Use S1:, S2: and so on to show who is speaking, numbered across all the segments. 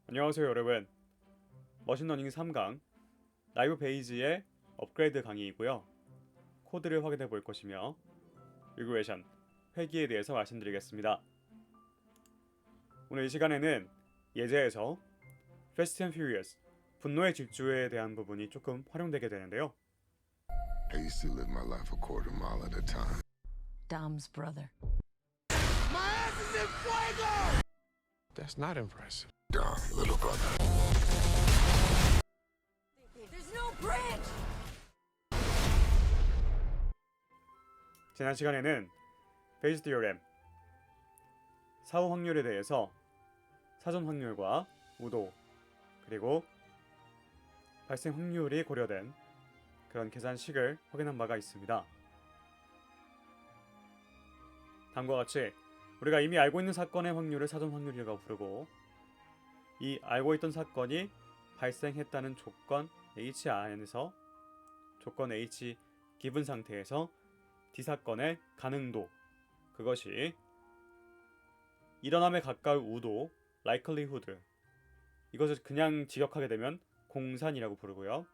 S1: 안녕하세요 여러분. 머신러닝 3강 라이브 베이지의 업그레이드 강의이고요. 코드를 확인해 볼 것이며 리그레이션, 회귀에 대해서 말씀드리겠습니다. 오늘 이 시간에는 예제에서 Fast and Furious, 분노의 질주에 대한 부분이 조금 활용되게 되는데요.
S2: I used to live my life a quarter mile at a time.
S3: Dom's brother.
S4: That's not impressive.
S2: Dom, little brother.
S3: There's no bridge!
S1: 지난 시간에는 베이스 디어렘, 사후 확률에 대해서 사전 확률과 우도, 그리고 발생 확률이 고려된 그런 계산식을 확인한 바가 있습니다. 다음과 같이 우리가 이미 알고 있는 사건의 확률을 사전 확률이라고 부르고, 이 알고 있던 사건이 발생했다는 조건 H 안에서 조건 H 기분 상태에서 D 사건의 가능도, 그것이 일어남에 가까운 우도 likelihood, 이것을 그냥 직역하게 되면 공산이라고 부르고요.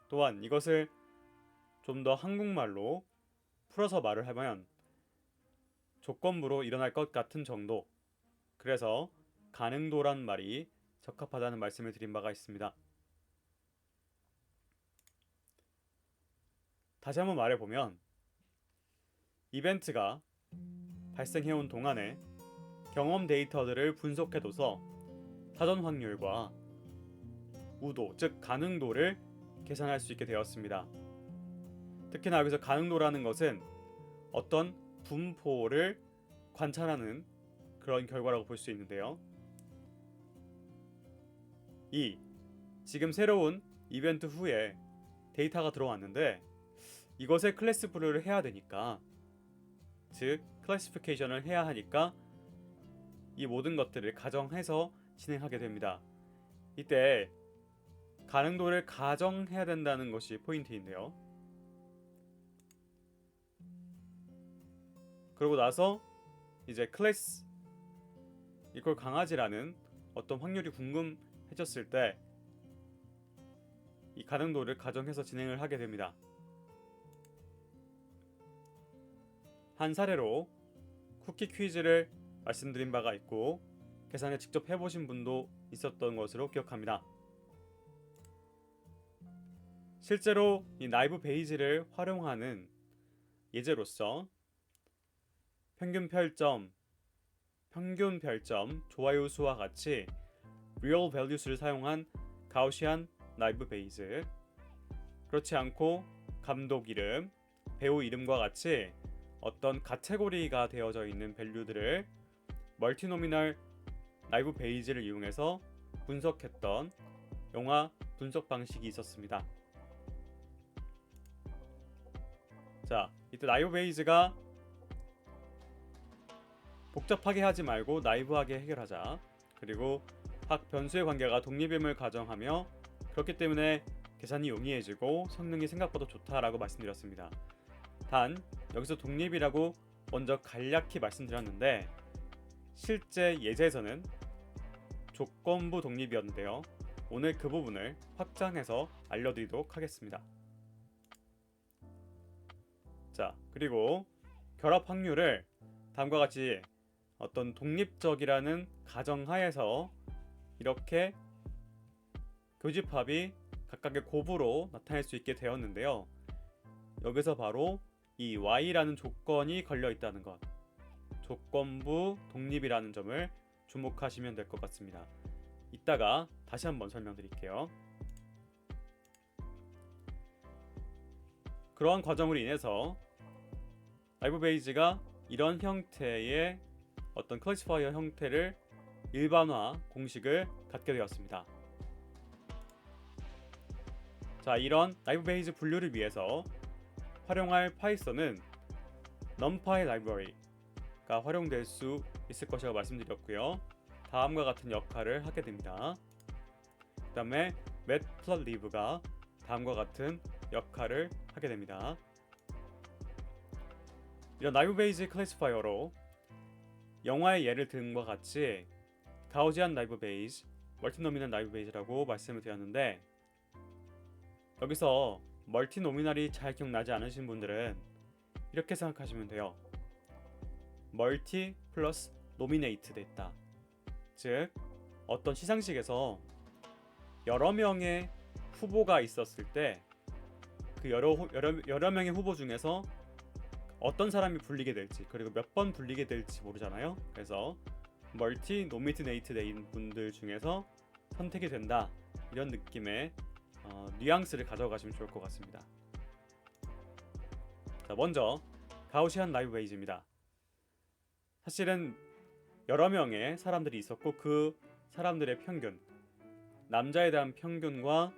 S1: 또한 이것을 좀 더 한국말로 풀어서 말을 하면 조건부로 일어날 것 같은 정도, 그래서 가능도란 말이 적합하다는 말씀을 드린 바가 있습니다. 다시 한번 말해보면, 이벤트가 발생해온 동안에 경험 데이터들을 분석해둬서 사전 확률과 우도, 즉 가능도를 계산할 수 있게 되었습니다. 특히나 여기서 가능도라는 것은 어떤 분포를 관찰하는 그런 결과라고 볼 수 있는데요. 지금 새로운 이벤트 후에 데이터가 들어왔는데 이것에 클래스 분류를 해야 되니까, 즉 클래시피케이션을 해야 하니까 이 모든 것들을 가정해서 진행하게 됩니다. 이때 가능도를 가정해야 된다는 것이 포인트인데요. 그러고 나서 이제 클래스 이퀄 강아지라는 어떤 확률이 궁금해졌을 때 이 가능도를 가정해서 진행을 하게 됩니다. 한 사례로 쿠키 퀴즈를 말씀드린 바가 있고 계산을 직접 해보신 분도 있었던 것으로 기억합니다. 실제로 이 나이브 베이지를 활용하는 예제로서 평균 별점, 좋아요 수와 같이 real values를 사용한 가우시안 나이브 베이즈, 그렇지 않고 감독 이름, 배우 이름과 같이 어떤 카테고리가 되어져 있는 밸류들을 멀티노미널 나이브 베이지를 이용해서 분석했던 영화 분석 방식이 있었습니다. 자, 이때 나이브 베이지가 복잡하게 하지 말고 나이브하게 해결하자, 그리고 각 변수의 관계가 독립임을 가정하며 그렇기 때문에 계산이 용이해지고 성능이 생각보다 좋다라고 말씀드렸습니다. 단 여기서 독립이라고 먼저 간략히 말씀드렸는데 실제 예제에서는 조건부 독립이었는데요. 오늘 그 부분을 확장해서 알려드리도록 하겠습니다. 자, 그리고 결합 확률을 다음과 같이 어떤 독립적이라는 가정하에서 이렇게 교집합이 각각의 곱으로 나타낼 수 있게 되었는데요. 여기서 바로 이 y라는 조건이 걸려 있다는 것, 조건부 독립이라는 점을 주목하시면 될 것 같습니다. 이따가 다시 한번 설명드릴게요. 그러한 과정으로 인해서 나이브 베이지가 이런 형태의 어떤 클래시파이어 형태를 일반화 공식을 갖게 되었습니다. 자, 이런 나이브 베이지 분류를 위해서 활용할 파이썬은 numpy 라이브러리가 활용될 수 있을 것이라고 말씀드렸고요. 다음과 같은 역할을 하게 됩니다. 그 다음에 matplotlib가 다음과 같은 역할을 하게 됩니다. 이런 나이브 베이지 클래시파이어로 영화의 예를 든 것과 같이 가우지안 나이브 베이지, 멀티노미널 나이브 베이지라고 말씀을 드렸는데, 여기서 멀티노미널이 잘 기억나지 않으신 분들은 이렇게 생각하시면 돼요. 멀티 플러스 노미네이트 됐다. 즉 어떤 시상식에서 여러 명의 후보가 있었을 때 그 여러 명의 후보 중에서 어떤 사람이 불리게 될지, 그리고 몇 번 불리게 될지 모르잖아요. 그래서 멀티 노미네이트 된 분들 중에서 선택이 된다, 이런 느낌의 뉘앙스를 가져가시면 좋을 것 같습니다. 자, 먼저 가우시안 나이브 베이지입니다. 사실은 여러 명의 사람들이 있었고, 그 사람들의 평균, 남자에 대한 평균과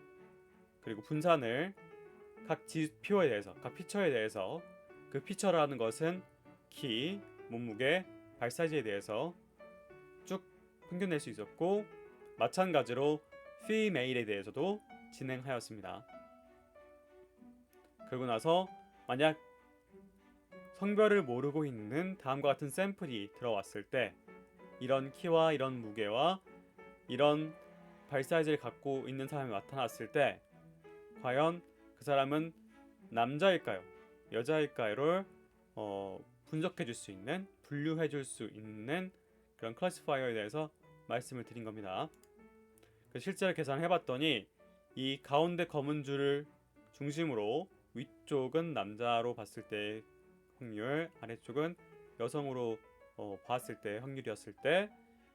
S1: 그리고 분산을 각 지표에 대해서, 각 피처에 대해서, 그 피처라는 것은 키, 몸무게, 발 사이즈에 대해서 쭉 평균 낼 수 있었고, 마찬가지로 피메일에 대해서도 진행하였습니다. 그리고 나서 만약 성별을 모르고 있는 다음과 같은 샘플이 들어왔을 때, 이런 키와 이런 무게와 이런 발 사이즈를 갖고 있는 사람이 나타났을 때 과연 그 사람은 남자일까요? 여자일까요를 분석해 줄 수 있는, 분류해 줄 수 있는 그런 클래시파이어에 대해서 말씀을 드린 겁니다. 실제로 계산해 봤더니 이 가운데 검은 줄을 중심으로 위쪽은 남자로 봤을 때 확률, 아래쪽은 여성으로 봤을 때 확률이었을 때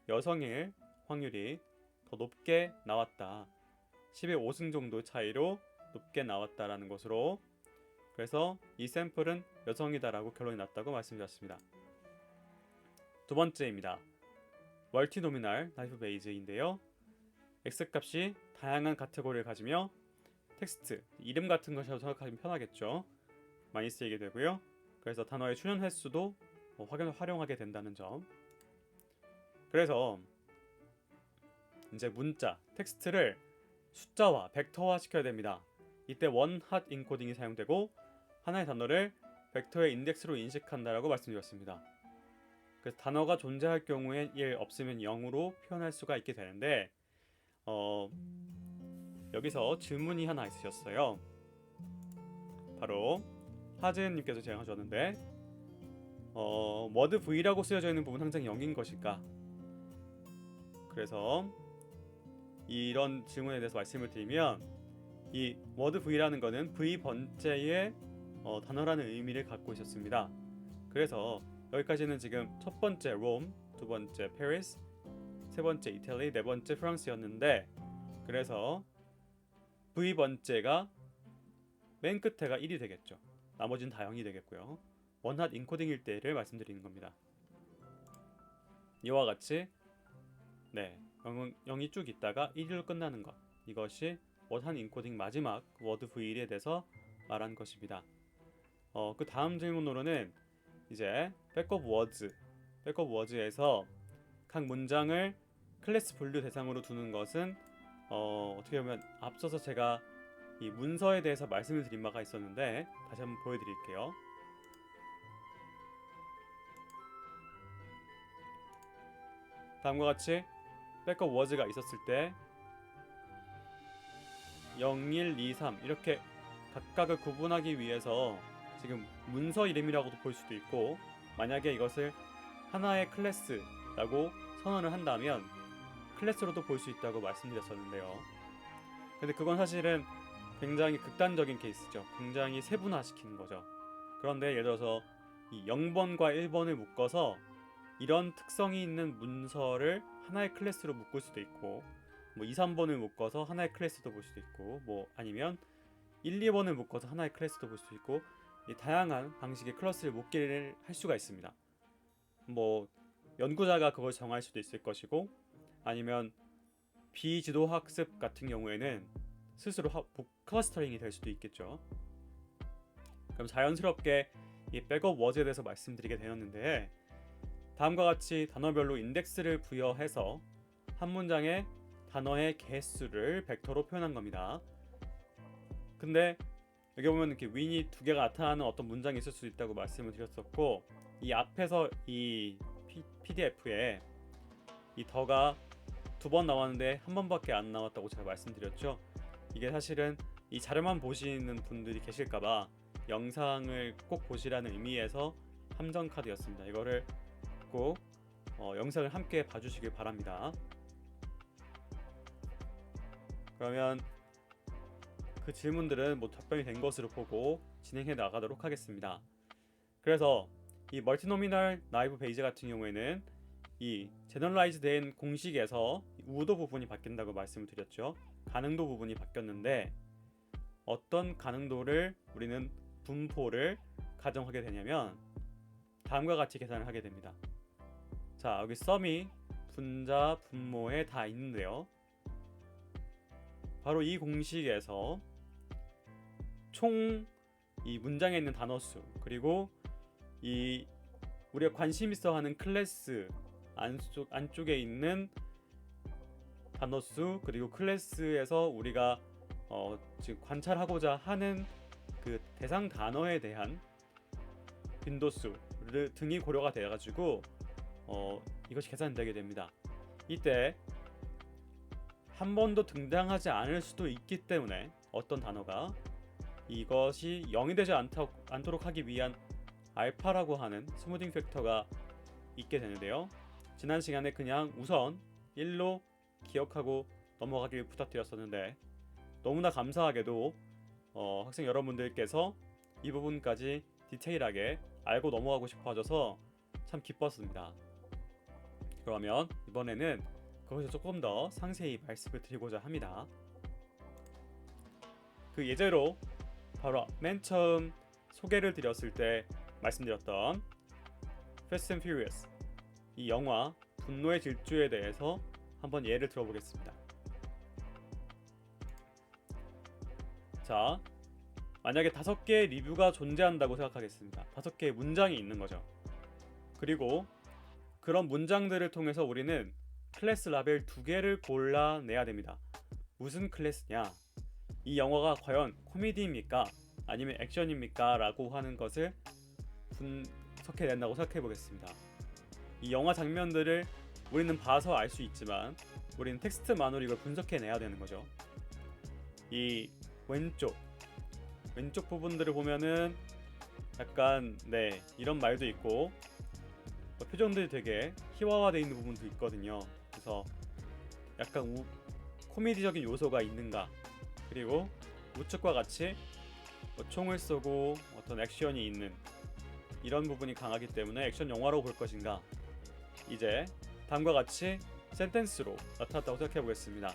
S1: 여성일 확률이 더 높게 나왔다. 10의 5승 정도 차이로 높게 나왔다라는 것으로, 그래서 이 샘플은 여성이다라고 결론이 났다고 말씀드렸습니다. 두 번째입니다. 멀티노미널 나이브 베이즈인데요. X값이 다양한 카테고리를 가지며 텍스트, 이름 같은 것이라고 생각하시면 편하겠죠. 많이 쓰이게 되고요. 그래서 단어의 출연 횟수도 활용하게 된다는 점. 그래서 이제 문자, 텍스트를 숫자와 벡터화 시켜야 됩니다. 이때 원핫 인코딩이 사용되고 하나의 단어를 벡터의 인덱스로 인식한다라고 말씀드렸습니다. 그래서 단어가 존재할 경우에 1, 없으면 0으로 표현할 수가 있게 되는데, 여기서 질문이 하나 있으셨어요. 바로 하즈님께서 제안하셨는데, 워드 V라고 쓰여져 있는 부분 항상 0인 것일까? 그래서 이런 질문에 대해서 말씀을 드리면, 이 워드 V라는 거는 V 번째의 단어라는 의미를 갖고 있었습니다. 그래서 여기까지는 지금 첫 번째 롬, 두 번째 페리스, 세 번째 이탈리, 네 번째 프랑스였는데, 그래서 V 번째가 맨 끝에가 1이 되겠죠. 나머지는 다 0이 되겠고요. 원핫 인코딩일 때를 말씀드리는 겁니다. 이와 같이 0이 쭉 있다가 1로 끝나는 것, 이것이 원핫 인코딩 마지막 워드 V1에 대해서 말한 것입니다. 그 다음 질문으로는 이제 백업 워즈에서 각 문장을 클래스 분류 대상으로 두는 것은 어떻게 보면 앞서서 제가 이 문서에 대해서 말씀을 드린 바가 있었는데, 다시 한번 보여드릴게요. 다음과 같이 백업 워즈가 있었을 때 0, 1, 2, 3 이렇게 각각을 구분하기 위해서 지금 문서 이름이라고도 볼 수도 있고, 만약에 이것을 하나의 클래스라고 선언을 한다면 클래스로도 볼 수 있다고 말씀드렸었는데요. 근데 그건 사실은 굉장히 극단적인 케이스죠. 굉장히 세분화시키는 거죠. 그런데 예를 들어서 이 0번과 1번을 묶어서 이런 특성이 있는 문서를 하나의 클래스로 묶을 수도 있고, 2, 3번을 묶어서 하나의 클래스도 볼 수도 있고, 아니면 1, 2번을 묶어서 하나의 클래스도 볼 수도 있고, 이 다양한 방식의 클래스를 묶기를 할 수가 있습니다. 연구자가 그걸 정할 수도 있을 것이고, 아니면 비지도 학습 같은 경우에는 스스로 클러스터링이 될 수도 있겠죠. 그럼 자연스럽게 이 백업 워즈에 대해서 말씀드리게 되었는데, 다음과 같이 단어별로 인덱스를 부여해서 한 문장에 단어의 개수를 벡터로 표현한 겁니다. 근데 여기 보면 이렇게 윈이 두 개가 나타나는 어떤 문장이 있을 수 있다고 말씀을 드렸었고, 이 앞에서 이 PDF에 이 더가 두 번 나왔는데 한 번밖에 안 나왔다고 제가 말씀드렸죠. 이게 사실은 이 자료만 보시는 분들이 계실까봐 영상을 꼭 보시라는 의미에서 함정 카드였습니다. 이거를 꼭 영상을 함께 봐주시길 바랍니다. 그러면 그 질문들은 뭐 답변이 된 것으로 보고 진행해 나가도록 하겠습니다. 그래서 이 멀티노미널 나이브 베이즈 같은 경우에는 이 제너럴라이즈 된 공식에서 우도 부분이 바뀐다고 말씀을 드렸죠. 가능도 부분이 바뀌었는데 어떤 가능도를 우리는 분포를 가정하게 되냐면 다음과 같이 계산을 하게 됩니다. 자, 여기 썸이 분자 분모에 다 있는데요. 바로 이 공식에서 총 이 문장에 있는 단어 수, 그리고 이 우리가 관심 있어 하는 클래스 안쪽에 있는 단어 수, 그리고 클래스에서 우리가 지금 관찰하고자 하는 그 대상 단어에 대한 빈도수 등이 고려가 되어 가지고 이것이 계산되게 됩니다. 이때 한 번도 등장하지 않을 수도 있기 때문에 어떤 단어가 이것이 0이 되지 않도록 하기 위한 알파라고 하는 스무딩 팩터가 있게 되는데요. 지난 시간에 그냥 우선 1로 기억하고 넘어가길 부탁드렸었는데 너무나 감사하게도 학생 여러분들께서 이 부분까지 디테일하게 알고 넘어가고 싶어 하셔서 참 기뻤습니다. 그러면 이번에는 거기서 조금 더 상세히 말씀을 드리고자 합니다. 그 예제로 바로 맨 처음 소개를 드렸을 때 말씀드렸던 Fast and Furious 이 영화 분노의 질주에 대해서 한번 예를 들어보겠습니다. 자, 만약에 5개의 리뷰가 존재한다고 생각하겠습니다. 5개의 문장이 있는 거죠. 그리고 그런 문장들을 통해서 우리는 클래스 라벨 2개를 골라내야 됩니다. 무슨 클래스냐? 이 영화가 과연 코미디입니까? 아니면 액션입니까? 라고 하는 것을 분석해낸다고 생각해 보겠습니다. 이 영화 장면들을 우리는 봐서 알 수 있지만 우리는 텍스트만으로 이걸 분석해내야 되는 거죠. 이 왼쪽 부분들을 보면은 약간 이런 말도 있고 표정들이 되게 희화화되어 있는 부분도 있거든요. 그래서 약간 코미디적인 요소가 있는가, 그리고 우측과 같이 총을 쏘고 어떤 액션이 있는 이런 부분이 강하기 때문에 액션 영화로 볼 것인가, 이제 다음과 같이 센텐스로 나타났다고 생각해 보겠습니다.